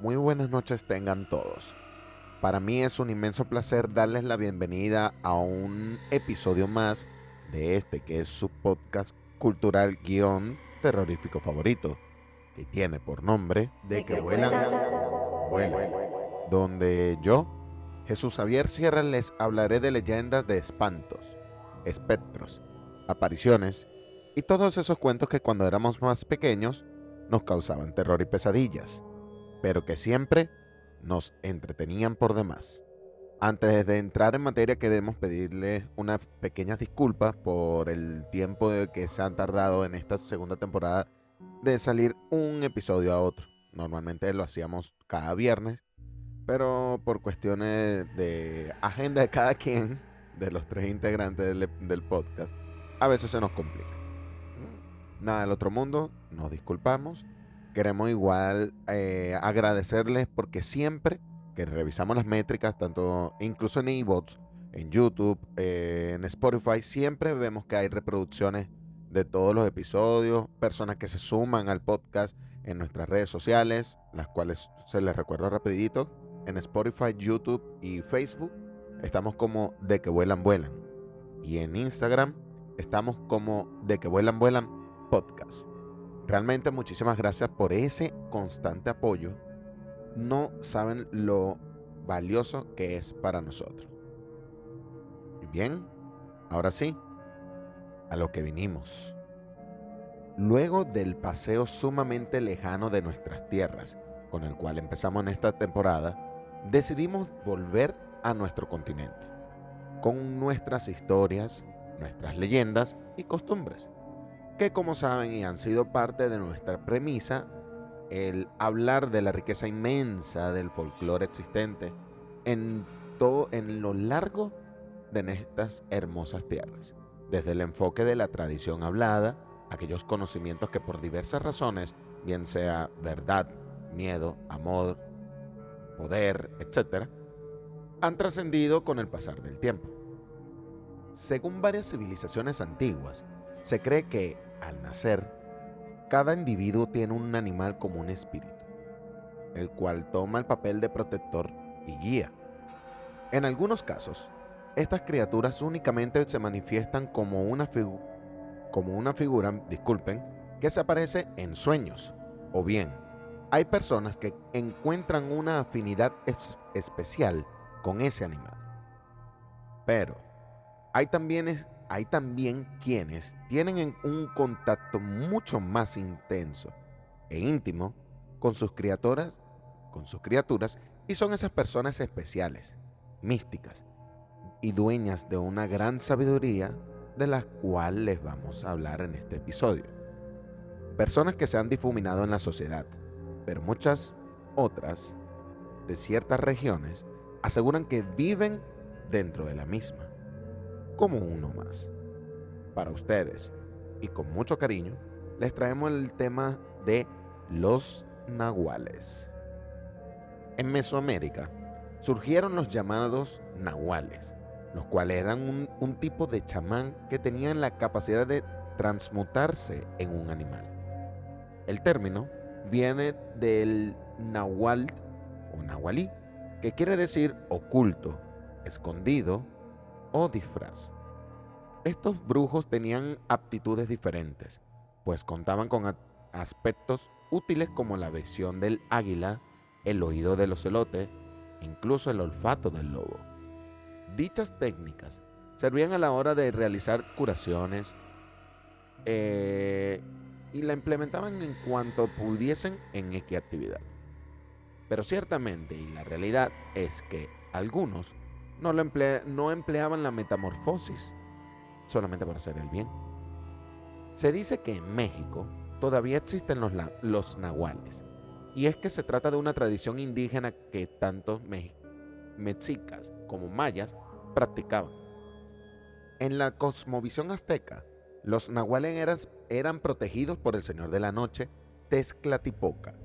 Muy buenas noches tengan todos. Para mí es un inmenso placer darles la bienvenida a un episodio más de este que es su podcast cultural guión terrorífico favorito, que tiene por nombre De que vuelan, vuelan, donde yo, Jesús Javier Sierra, les hablaré de leyendas de espantos, espectros, apariciones y todos esos cuentos que cuando éramos más pequeños nos causaban terror y pesadillas, pero que siempre nos entretenían por demás. Antes de entrar en materia, queremos pedirles unas pequeñas disculpas por el tiempo que se han tardado en esta segunda temporada de salir un episodio a otro. Normalmente lo hacíamos cada viernes, pero por cuestiones de agenda de cada quien, de los tres integrantes del podcast, a veces se nos complica. Nada del otro mundo, nos disculpamos. Queremos igual agradecerles porque siempre que revisamos las métricas, tanto incluso en iVoox, en YouTube, en Spotify, siempre vemos que hay reproducciones de todos los episodios, personas que se suman al podcast en nuestras redes sociales, las cuales se les recuerdo rapidito. En Spotify, YouTube y Facebook estamos como De que vuelan, vuelan. Y en Instagram estamos como De que vuelan, vuelan podcast. Realmente muchísimas gracias por ese constante apoyo. No saben lo valioso que es para nosotros. Y bien, ahora sí, a lo que vinimos. Luego del paseo sumamente lejano de nuestras tierras, con el cual empezamos en esta temporada, decidimos volver a nuestro continente, con nuestras historias, nuestras leyendas y costumbres, que como saben y han sido parte de nuestra premisa, el hablar de la riqueza inmensa del folclore existente en todo en lo largo de estas hermosas tierras, desde el enfoque de la tradición hablada, aquellos conocimientos que por diversas razones, bien sea verdad, miedo, amor, poder, etc., han trascendido con el pasar del tiempo. Según varias civilizaciones antiguas, se cree que, al nacer, cada individuo tiene un animal como un espíritu, el cual toma el papel de protector y guía. En algunos casos, estas criaturas únicamente se manifiestan como una figura, que se aparece en sueños, o bien, hay personas que encuentran una afinidad especial con ese animal. Pero hay también quienes tienen un contacto mucho más intenso e íntimo con sus criaturas, y son esas personas especiales, místicas y dueñas de una gran sabiduría de la cual les vamos a hablar en este episodio. Personas que se han difuminado en la sociedad, pero muchas otras de ciertas regiones aseguran que viven dentro de la misma, como uno más. Para ustedes, y con mucho cariño, les traemos el tema de los nahuales. En Mesoamérica surgieron los llamados nahuales, los cuales eran un tipo de chamán que tenían la capacidad de transmutarse en un animal. El término viene del nahual o nahualí, que quiere decir oculto, escondido o disfraz. Estos brujos tenían aptitudes diferentes, pues contaban con aspectos útiles como la visión del águila, el oído del ocelote e incluso el olfato del lobo. Dichas técnicas servían a la hora de realizar curaciones y la implementaban en cuanto pudiesen en X actividad. Pero ciertamente, y la realidad es que algunos no empleaban la metamorfosis solamente para hacer el bien. Se dice que en México todavía existen los nahuales, y es que se trata de una tradición indígena que tanto mexicas como mayas practicaban. En la cosmovisión azteca, los nahuales eran protegidos por el señor de la noche, Tezcatlipoca.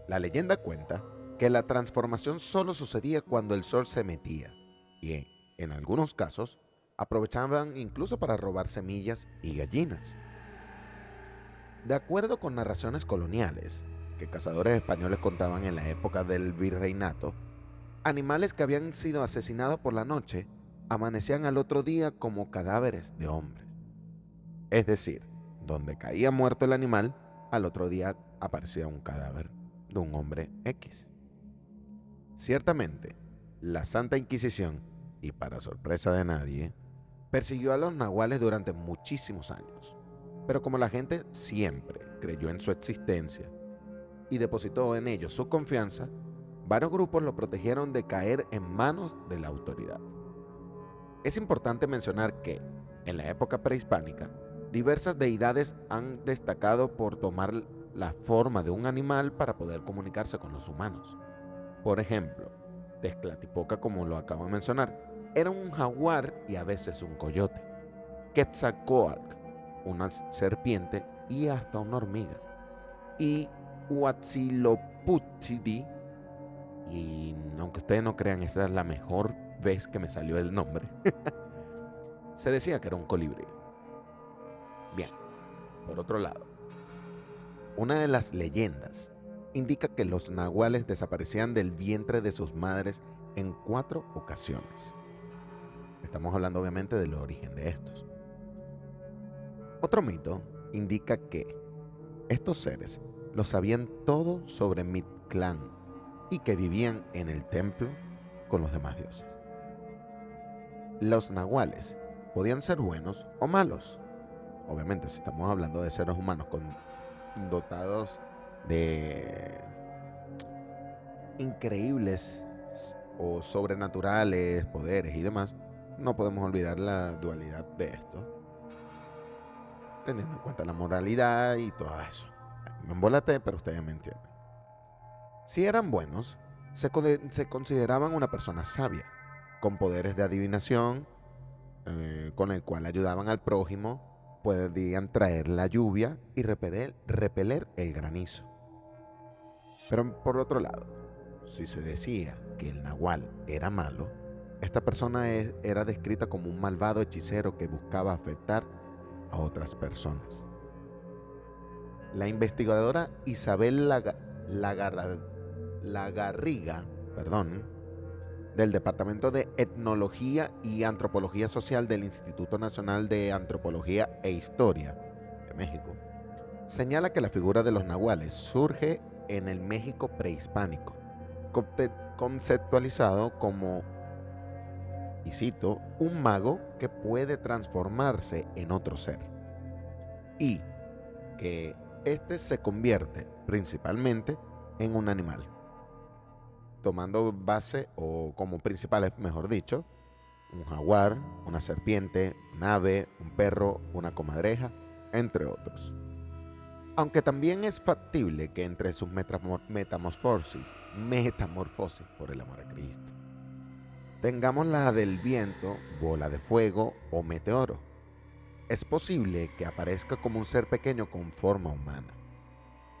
La leyenda cuenta que la transformación solo sucedía cuando el sol se metía, y en algunos casos aprovechaban incluso para robar semillas y gallinas. De acuerdo con narraciones coloniales, que cazadores españoles contaban en la época del virreinato, animales que habían sido asesinados por la noche amanecían al otro día como cadáveres de hombres. Es decir, donde caía muerto el animal, al otro día aparecía un cadáver de un hombre X. Ciertamente, la Santa Inquisición, y para sorpresa de nadie, persiguió a los nahuales durante muchísimos años. Pero como la gente siempre creyó en su existencia y depositó en ellos su confianza, varios grupos lo protegieron de caer en manos de la autoridad. Es importante mencionar que, en la época prehispánica, diversas deidades han destacado por tomar la forma de un animal para poder comunicarse con los humanos. Por ejemplo, Tezcatlipoca, como lo acabo de mencionar, era un jaguar y a veces un coyote. Quetzalcóatl, una serpiente y hasta una hormiga. Y Huitzilopochtli, y aunque ustedes no crean, esa es la mejor vez que me salió el nombre, se decía que era un colibrí. Bien, por otro lado, una de las leyendas indica que los nahuales desaparecían del vientre de sus madres en 4 ocasiones. Estamos hablando obviamente del origen de estos. Otro mito indica que estos seres lo sabían todo sobre Mictlán y que vivían en el templo con los demás dioses. Los nahuales podían ser buenos o malos. Obviamente, si estamos hablando de seres humanos dotados de increíbles o sobrenaturales poderes y demás, no podemos olvidar la dualidad de esto, teniendo en cuenta la moralidad y todo eso. Me embolaté, pero ustedes me entienden. Si eran buenos, se consideraban una persona sabia, con poderes de adivinación, con el cual ayudaban al prójimo, podían traer la lluvia y repeler el granizo. Pero por otro lado, si se decía que el nahual era malo, esta persona era descrita como un malvado hechicero que buscaba afectar a otras personas. La investigadora Isabel Lagarriga, del Departamento de Etnología y Antropología Social del Instituto Nacional de Antropología e Historia de México, señala que la figura de los nahuales surge en el México prehispánico, conceptualizado como, y cito, un mago que puede transformarse en otro ser, y que este se convierte principalmente en un animal, tomando base o como principales, mejor dicho, un jaguar, una serpiente, un ave, un perro, una comadreja, entre otros. Aunque también es factible que entre sus metamorfosis, por el amor a Cristo, tengamos la del viento, bola de fuego o meteoro. Es posible que aparezca como un ser pequeño con forma humana.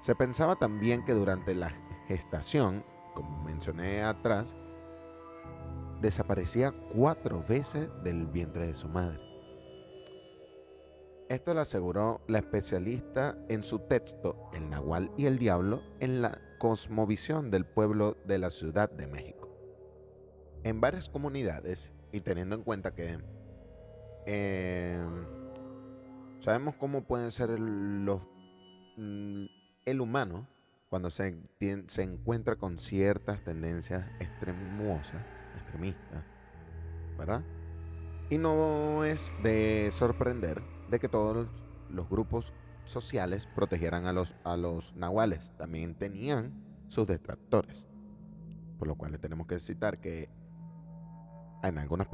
Se pensaba también que durante la gestación, como mencioné atrás, desaparecía 4 veces del vientre de su madre. Esto lo aseguró la especialista en su texto El Nahual y el Diablo en la cosmovisión del pueblo de la Ciudad de México. En varias comunidades, y teniendo en cuenta que sabemos cómo pueden ser el humano cuando se encuentra con ciertas tendencias extremistas, ¿verdad? Y no es de sorprender de que todos los grupos sociales protegieran a los nahuales. También tenían sus detractores. Por lo cual tenemos que citar que en algunas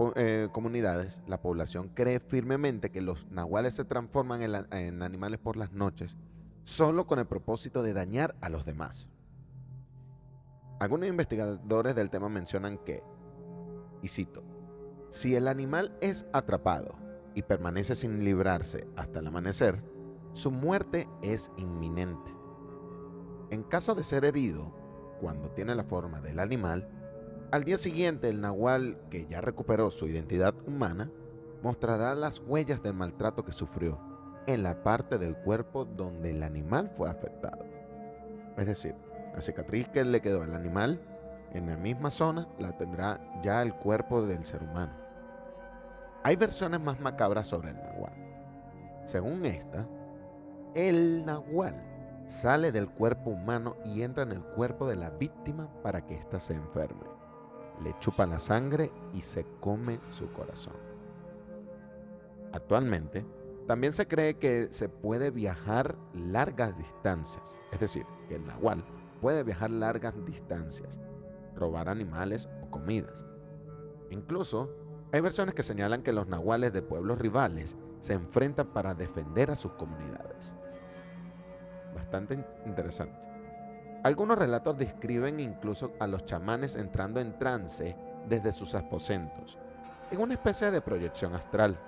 comunidades la población cree firmemente que los nahuales se transforman en animales por las noches solo con el propósito de dañar a los demás. Algunos investigadores del tema mencionan que, y cito, si el animal es atrapado y permanece sin librarse hasta el amanecer, su muerte es inminente. En caso de ser herido, cuando tiene la forma del animal, al día siguiente el nahual, que ya recuperó su identidad humana, mostrará las huellas del maltrato que sufrió en la parte del cuerpo donde el animal fue afectado. Es decir, la cicatriz que le quedó al animal en la misma zona la tendrá ya el cuerpo del ser humano. Hay versiones más macabras sobre el nahual. Según esta, el nahual sale del cuerpo humano y entra en el cuerpo de la víctima para que ésta se enferme. Le chupa la sangre y se come su corazón. Actualmente, también se cree que se puede viajar largas distancias, es decir, que el nahual puede viajar largas distancias, robar animales o comidas. Incluso, hay versiones que señalan que los nahuales de pueblos rivales se enfrentan para defender a sus comunidades. Bastante interesante. Algunos relatos describen incluso a los chamanes entrando en trance desde sus aposentos, en una especie de proyección astral,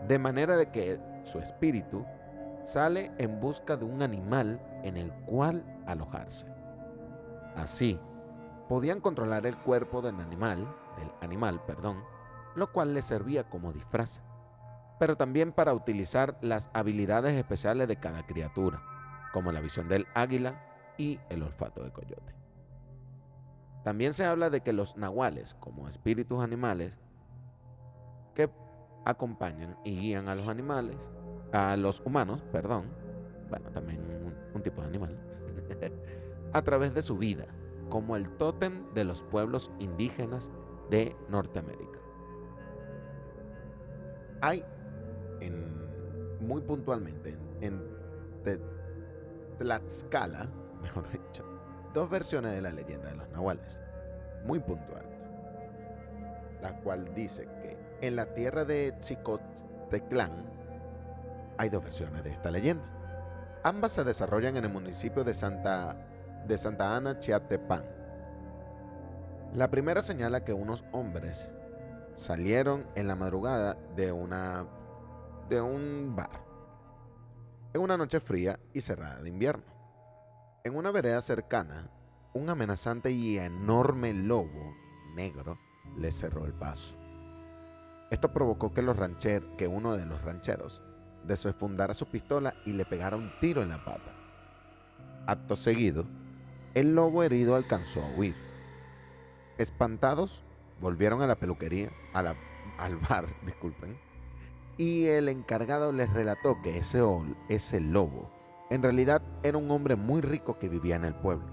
de manera de que su espíritu sale en busca de un animal en el cual alojarse. Así, podían controlar el cuerpo del animal, lo cual les servía como disfraz, pero también para utilizar las habilidades especiales de cada criatura, como la visión del águila y el olfato de coyote. También se habla de que los nahuales, como espíritus animales, que acompañan y guían a los animales, a los humanos, bueno, también un tipo de animal, a través de su vida, como el tótem de los pueblos indígenas de Norteamérica. Hay, muy puntualmente, en Tlaxcala, mejor dicho, dos versiones de la leyenda de los nahuales, muy puntuales, la cual dice que en la tierra de Tzicoteclán hay dos versiones de esta leyenda. Ambas se desarrollan en el municipio de Santa Ana, Chiatepán. La primera señala que unos hombres salieron en la madrugada de un bar, en una noche fría y cerrada de invierno. En una vereda cercana, un amenazante y enorme lobo negro les cerró el paso. Esto provocó que uno de los rancheros desfundara su pistola y le pegara un tiro en la pata. Acto seguido, el lobo herido alcanzó a huir. Espantados, volvieron a la peluquería, al bar, y el encargado les relató que ese lobo en realidad era un hombre muy rico que vivía en el pueblo,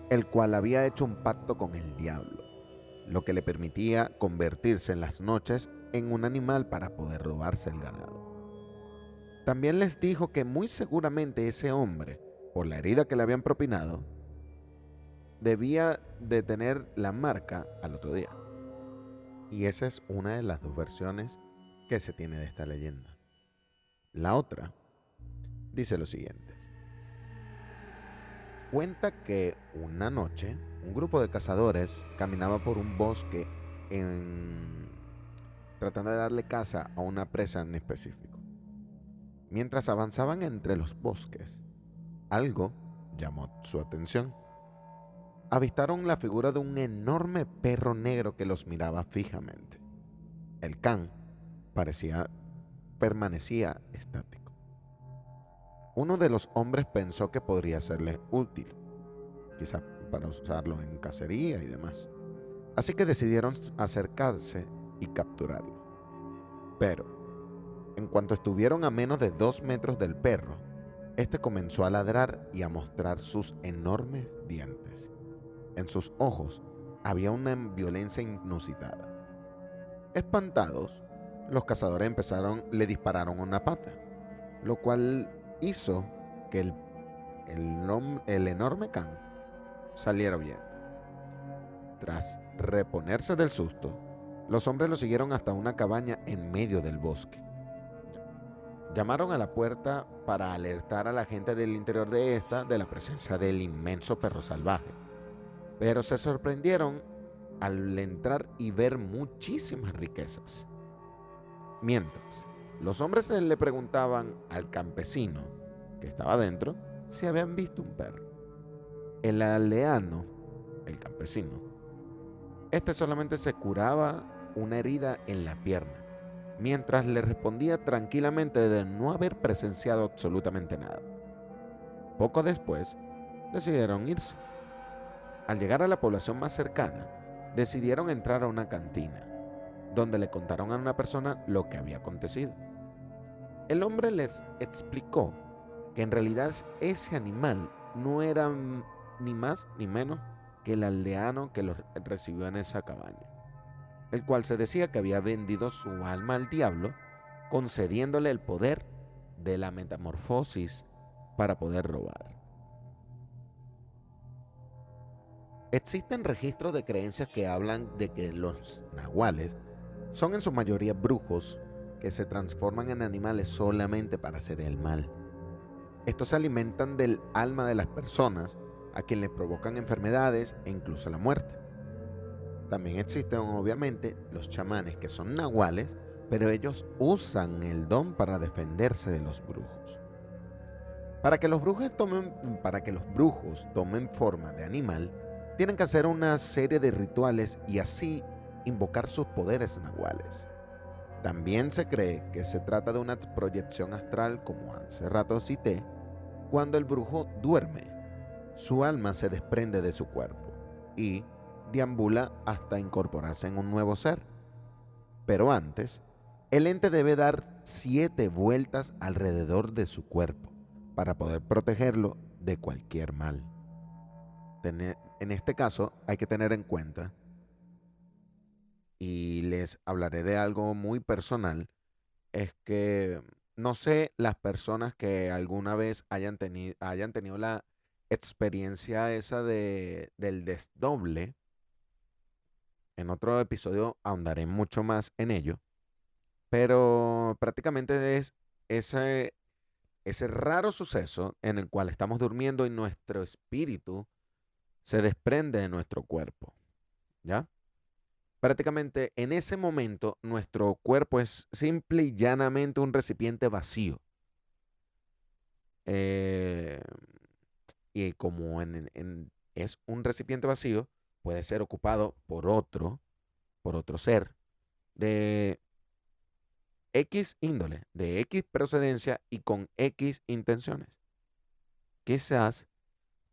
el cual había hecho un pacto con el diablo, lo que le permitía convertirse en las noches en un animal para poder robarse el ganado. También les dijo que muy seguramente ese hombre, por la herida que le habían propinado, debía de tener la marca al otro día. Y esa es una de las dos versiones que se tiene de esta leyenda. La otra dice lo siguiente. Cuenta que una noche un grupo de cazadores caminaba por un bosque tratando de darle caza a una presa en específico. Mientras avanzaban entre los bosques, algo llamó su atención. Avistaron la figura de un enorme perro negro que los miraba fijamente. El can permanecía estático. Uno de los hombres pensó que podría serle útil, quizá para usarlo en cacería y demás. Así que decidieron acercarse y capturarlo. Pero, en cuanto estuvieron a menos de 2 metros del perro, este comenzó a ladrar y a mostrar sus enormes dientes. En sus ojos había una violencia inusitada. Espantados, los cazadores le dispararon una pata, lo cual hizo que el enorme can saliera huyendo. Tras reponerse del susto, los hombres lo siguieron hasta una cabaña en medio del bosque. Llamaron a la puerta para alertar a la gente del interior de esta de la presencia del inmenso perro salvaje, pero se sorprendieron al entrar y ver muchísimas riquezas. Mientras, los hombres le preguntaban al campesino que estaba dentro si habían visto un perro. El aldeano, el campesino, solamente se curaba una herida en la pierna, mientras le respondía tranquilamente de no haber presenciado absolutamente nada. Poco después, decidieron irse. Al llegar a la población más cercana, decidieron entrar a una cantina, donde le contaron a una persona lo que había acontecido. El hombre les explicó que en realidad ese animal no era ni más ni menos que el aldeano que los recibió en esa cabaña, el cual se decía que había vendido su alma al diablo, concediéndole el poder de la metamorfosis para poder robar. Existen registros de creencias que hablan de que los nahuales son en su mayoría brujos que se transforman en animales solamente para hacer el mal. Estos se alimentan del alma de las personas, a quien le provocan enfermedades e incluso la muerte. También existen obviamente los chamanes que son nahuales, pero ellos usan el don para defenderse de los brujos. Para que los brujos tomen forma de animal, tienen que hacer una serie de rituales y así invocar sus poderes nahuales. También se cree que se trata de una proyección astral, como hace rato cité. Cuando el brujo duerme, su alma se desprende de su cuerpo y deambula hasta incorporarse en un nuevo ser. Pero antes, el ente debe dar 7 vueltas alrededor de su cuerpo para poder protegerlo de cualquier mal. En este caso hay que tener en cuenta, y les hablaré de algo muy personal, es que no sé las personas que alguna vez hayan tenido la experiencia esa del desdoble. En otro episodio ahondaré mucho más en ello, pero prácticamente es ese raro suceso en el cual estamos durmiendo y nuestro espíritu se desprende de nuestro cuerpo, ¿ya? Prácticamente en ese momento nuestro cuerpo es simple y llanamente un recipiente vacío. Eh, y como es un recipiente vacío, puede ser ocupado por otro ser de X índole, de X procedencia y con X intenciones. Quizás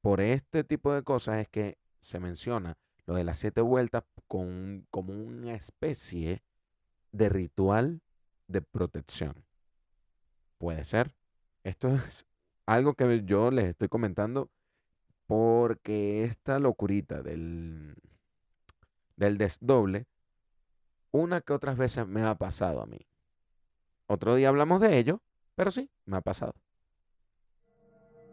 por este tipo de cosas es que se menciona lo de las 7 vueltas como una especie de ritual de protección. Puede ser. Esto es algo que yo les estoy comentando porque esta locurita del desdoble, una que otras veces me ha pasado a mí. Otro día hablamos de ello, pero sí, me ha pasado.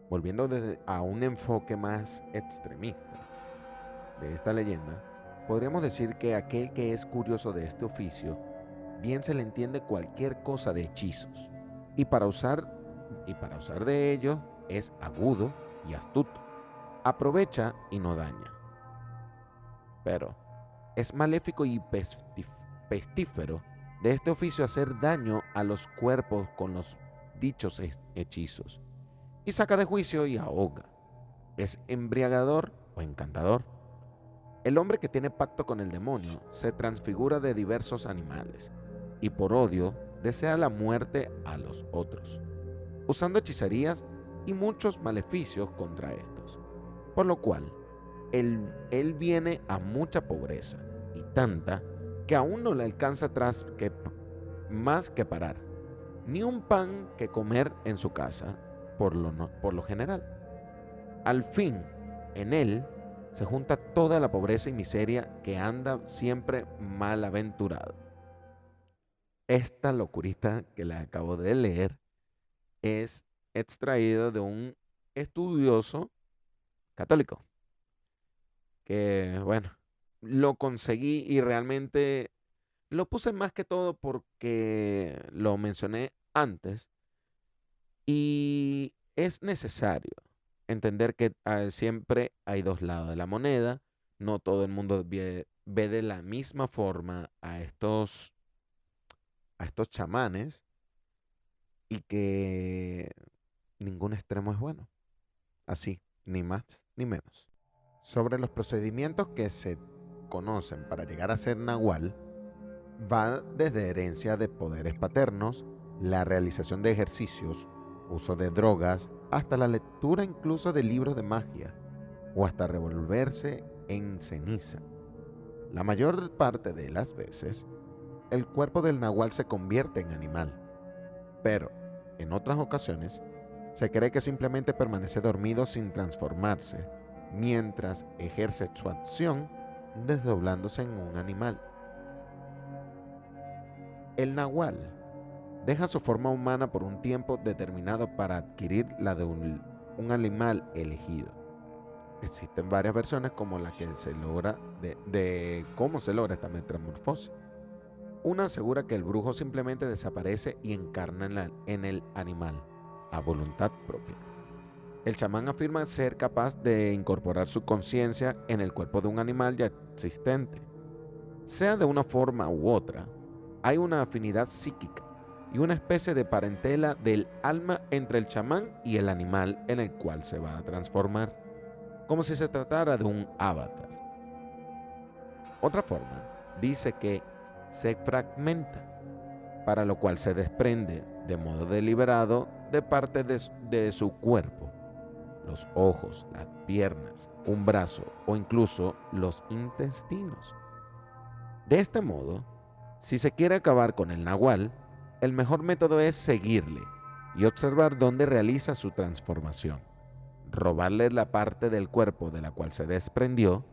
Volviendo a un enfoque más extremista de esta leyenda, podríamos decir que aquel que es curioso de este oficio, bien se le entiende cualquier cosa de hechizos, y para usar de ellos es agudo y astuto, aprovecha y no daña, pero es maléfico y pestífero de este oficio hacer daño a los cuerpos con los dichos hechizos, y saca de juicio y ahoga. Es embriagador o encantador. El hombre que tiene pacto con el demonio se transfigura de diversos animales y por odio desea la muerte a los otros, usando hechicerías y muchos maleficios contra estos, por lo cual él viene a mucha pobreza y tanta que aún no le alcanza más que parar, ni un pan que comer en su casa por lo general. Al fin, en él se junta toda la pobreza y miseria que anda siempre malaventurado. Esta locurita que les acabo de leer es extraída de un estudioso católico que, bueno, lo conseguí y realmente lo puse más que todo porque lo mencioné antes y es necesario entender que siempre hay 2 lados de la moneda. No todo el mundo ve de la misma forma a estos chamanes y que ningún extremo es bueno. Así, ni más ni menos. Sobre los procedimientos que se conocen para llegar a ser nahual, va desde herencia de poderes paternos, la realización de ejercicios, uso de drogas, hasta la lectura incluso de libros de magia, o hasta revolverse en ceniza. La mayor parte de las veces, el cuerpo del nahual se convierte en animal, pero en otras ocasiones se cree que simplemente permanece dormido sin transformarse, mientras ejerce su acción desdoblándose en un animal. El nahual deja su forma humana por un tiempo determinado para adquirir la de un animal elegido. Existen varias versiones como la que se logra de cómo se logra esta metamorfosis. Una asegura que el brujo simplemente desaparece y encarna en el animal, a voluntad propia. El chamán afirma ser capaz de incorporar su conciencia en el cuerpo de un animal ya existente. Sea de una forma u otra, hay una afinidad psíquica y una especie de parentela del alma entre el chamán y el animal en el cual se va a transformar, como si se tratara de un avatar. Otra forma dice que se fragmenta, para lo cual se desprende de modo deliberado de parte de su cuerpo, los ojos, las piernas, un brazo o incluso los intestinos. De este modo, si se quiere acabar con el nahual, el mejor método es seguirle y observar dónde realiza su transformación, robarle la parte del cuerpo de la cual se desprendió,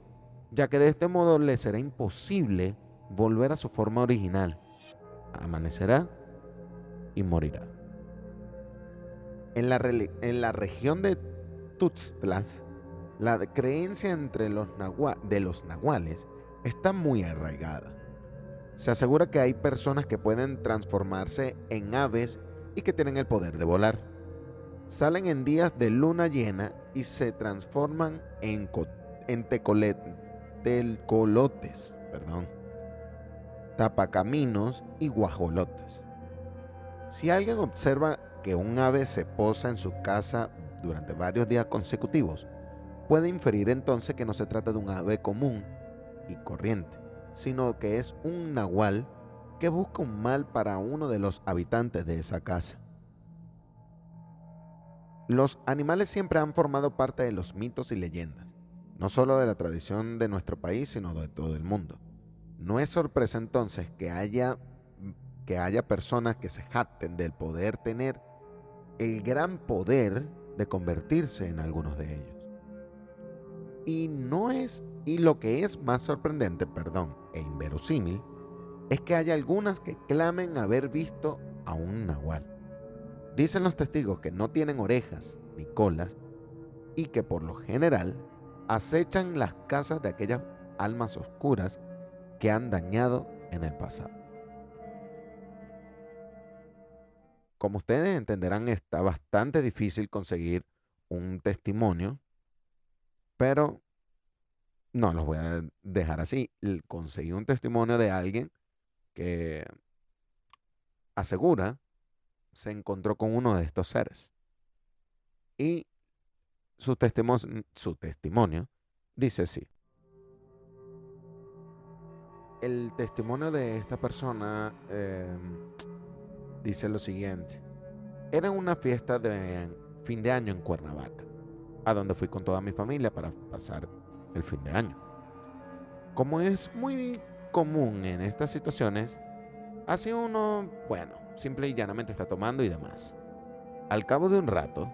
ya que de este modo le será imposible volver a su forma original. Amanecerá y morirá. En la región de Tuxtlas, la creencia entre de los nahuales está muy arraigada. Se asegura que hay personas que pueden transformarse en aves y que tienen el poder de volar. Salen en días de luna llena y se transforman en tecolotes, tapacaminos y guajolotes. Si alguien observa que un ave se posa en su casa durante varios días consecutivos, puede inferir entonces que no se trata de un ave común y corriente, sino que es un nahual que busca un mal para uno de los habitantes de esa casa. Los animales siempre han formado parte de los mitos y leyendas, no solo de la tradición de nuestro país, sino de todo el mundo. No es sorpresa entonces que haya personas que se jacten del poder tener el gran poder de convertirse en algunos de ellos. Y lo que es más sorprendente, e inverosímil, es que haya algunas que clamen haber visto a un nahual. Dicen los testigos que no tienen orejas ni colas y que por lo general acechan las casas de aquellas almas oscuras que han dañado en el pasado. Como ustedes entenderán, está bastante difícil conseguir un testimonio, pero no los voy a dejar así. Conseguí un testimonio de alguien que asegura se encontró con uno de estos seres. Y su testimonio dice así. El testimonio de esta persona dice lo siguiente. Era una fiesta de fin de año en Cuernavaca, a donde fui con toda mi familia para pasar el fin de año. Como es muy común en estas situaciones, así uno, simple y llanamente está tomando y demás. Al cabo de un rato,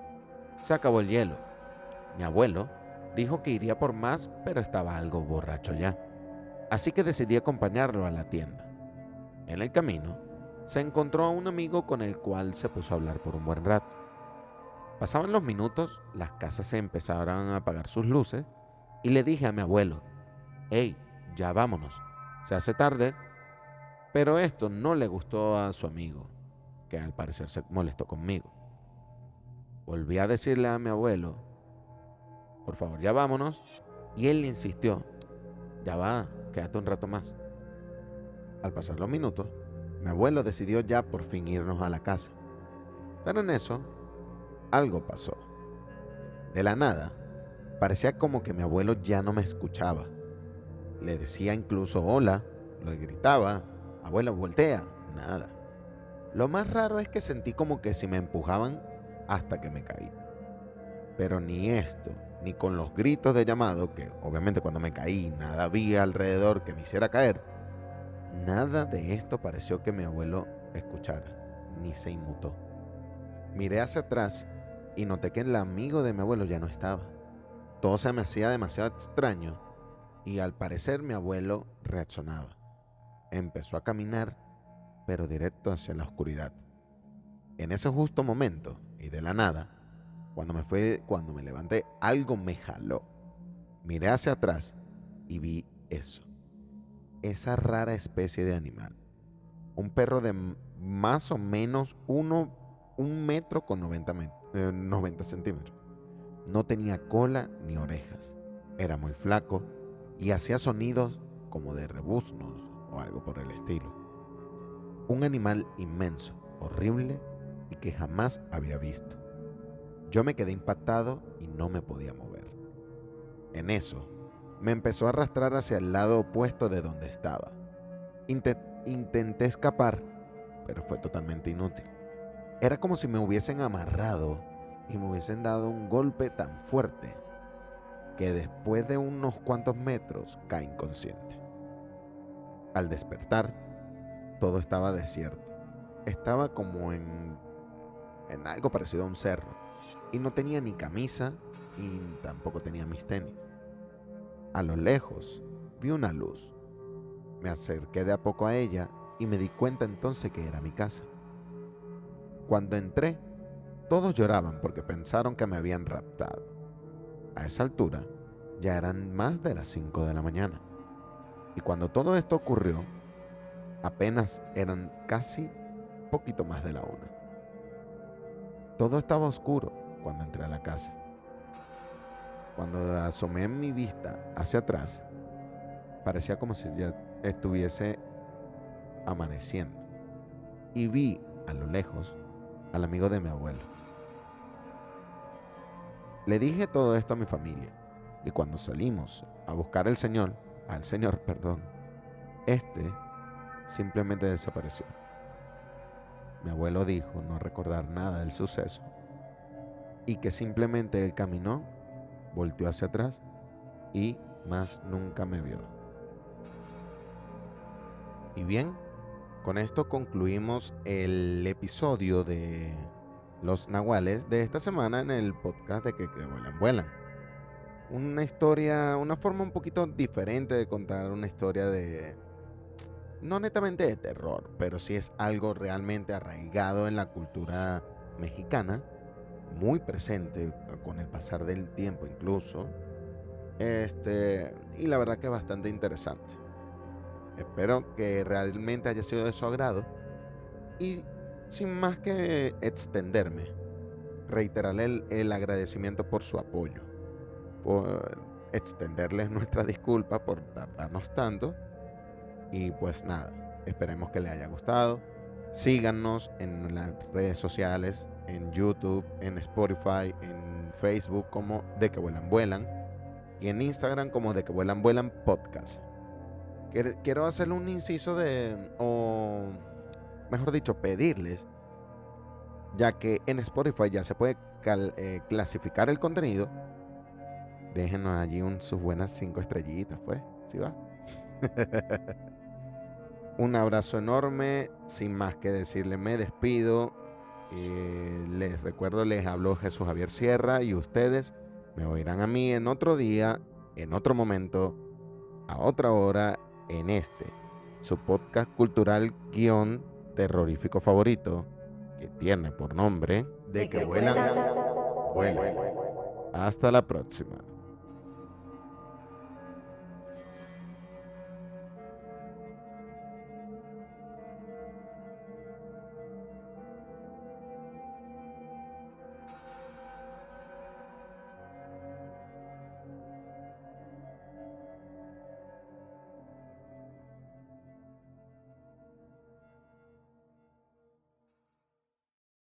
se acabó el hielo. Mi abuelo dijo que iría por más, pero estaba algo borracho ya. Así que decidí acompañarlo a la tienda. En el camino, se encontró a un amigo con el cual se puso a hablar por un buen rato. Pasaban los minutos, las casas se empezaron a apagar sus luces y le dije a mi abuelo, «Hey, ya vámonos, se hace tarde». Pero esto no le gustó a su amigo, que al parecer se molestó conmigo. Volví a decirle a mi abuelo, «Por favor, ya vámonos», y él le insistió, «Ya va, quédate un rato más». Al pasar los minutos, mi abuelo decidió ya por fin irnos a la casa. Pero en eso, algo pasó. De la nada, parecía como que mi abuelo ya no me escuchaba. Le decía incluso hola, le gritaba, «Abuelo, voltea», nada. Lo más raro es que sentí como que si me empujaban hasta que me caí. Pero ni esto, ni con los gritos de llamado, que obviamente cuando me caí nada había alrededor que me hiciera caer. Nada de esto pareció que mi abuelo escuchara, ni se inmutó. Miré hacia atrás y noté que el amigo de mi abuelo ya no estaba. Todo se me hacía demasiado extraño y al parecer mi abuelo reaccionaba. Empezó a caminar, pero directo hacia la oscuridad. En ese justo momento, y de la nada, cuando me levanté, algo me jaló. Miré hacia atrás y vi eso. Esa rara especie de animal. Un perro de más o menos un metro con 90 centímetros. No tenía cola ni orejas. Era muy flaco y hacía sonidos como de rebuznos o algo por el estilo. Un animal inmenso, horrible y que jamás había visto. Yo me quedé impactado y no me podía mover. En eso, me empezó a arrastrar hacia el lado opuesto de donde estaba. Intenté escapar, pero fue totalmente inútil. Era como si me hubiesen amarrado y me hubiesen dado un golpe tan fuerte que después de unos cuantos metros caí inconsciente. Al despertar, todo estaba desierto. Estaba como en algo parecido a un cerro y no tenía ni camisa y tampoco tenía mis tenis. A lo lejos vi una luz. Me acerqué de a poco a ella y me di cuenta entonces que era mi casa. Cuando entré, todos lloraban porque pensaron que me habían raptado. A esa altura, ya eran más de las 5 de la mañana. Y cuando todo esto ocurrió, apenas eran casi poquito más de la 1. Todo estaba oscuro cuando entré a la casa. Cuando asomé mi vista hacia atrás, parecía como si ya estuviese amaneciendo. Y vi a lo lejos al amigo de mi abuelo. Le dije todo esto a mi familia y cuando salimos a buscar al señor, este simplemente desapareció. Mi abuelo dijo no recordar nada del suceso y que simplemente él caminó, volteó hacia atrás y más nunca me vio. Y bien, con esto concluimos el episodio de Los Nahuales de esta semana en el podcast de Que Vuelan Vuelan. Una historia, una forma un poquito diferente de contar una historia de... no netamente de terror, pero sí es algo realmente arraigado en la cultura mexicana, muy presente con el pasar del tiempo incluso. Y la verdad que es bastante interesante. Espero que realmente haya sido de su agrado. Y sin más que extenderme, reiterarle el agradecimiento por su apoyo, por extenderles nuestra disculpa por tardarnos tanto. Y pues nada, esperemos que les haya gustado. Síganos en las redes sociales, en YouTube, en Spotify, en Facebook como De Que Vuelan Vuelan y en Instagram como De Que Vuelan Vuelan Podcast. Quiero hacerle un inciso o mejor dicho, pedirles, ya que en Spotify ya se puede clasificar el contenido. Déjenos allí sus buenas 5 estrellitas, pues, ¿sí va? Un abrazo enorme, sin más que decirle, me despido. Les recuerdo, les habló Jesús Javier Sierra y ustedes me oirán a mí en otro día, en otro momento, a otra hora, en su podcast cultural guión terrorífico favorito, que tiene por nombre De Que Vuelan Vuelan. Hasta la próxima.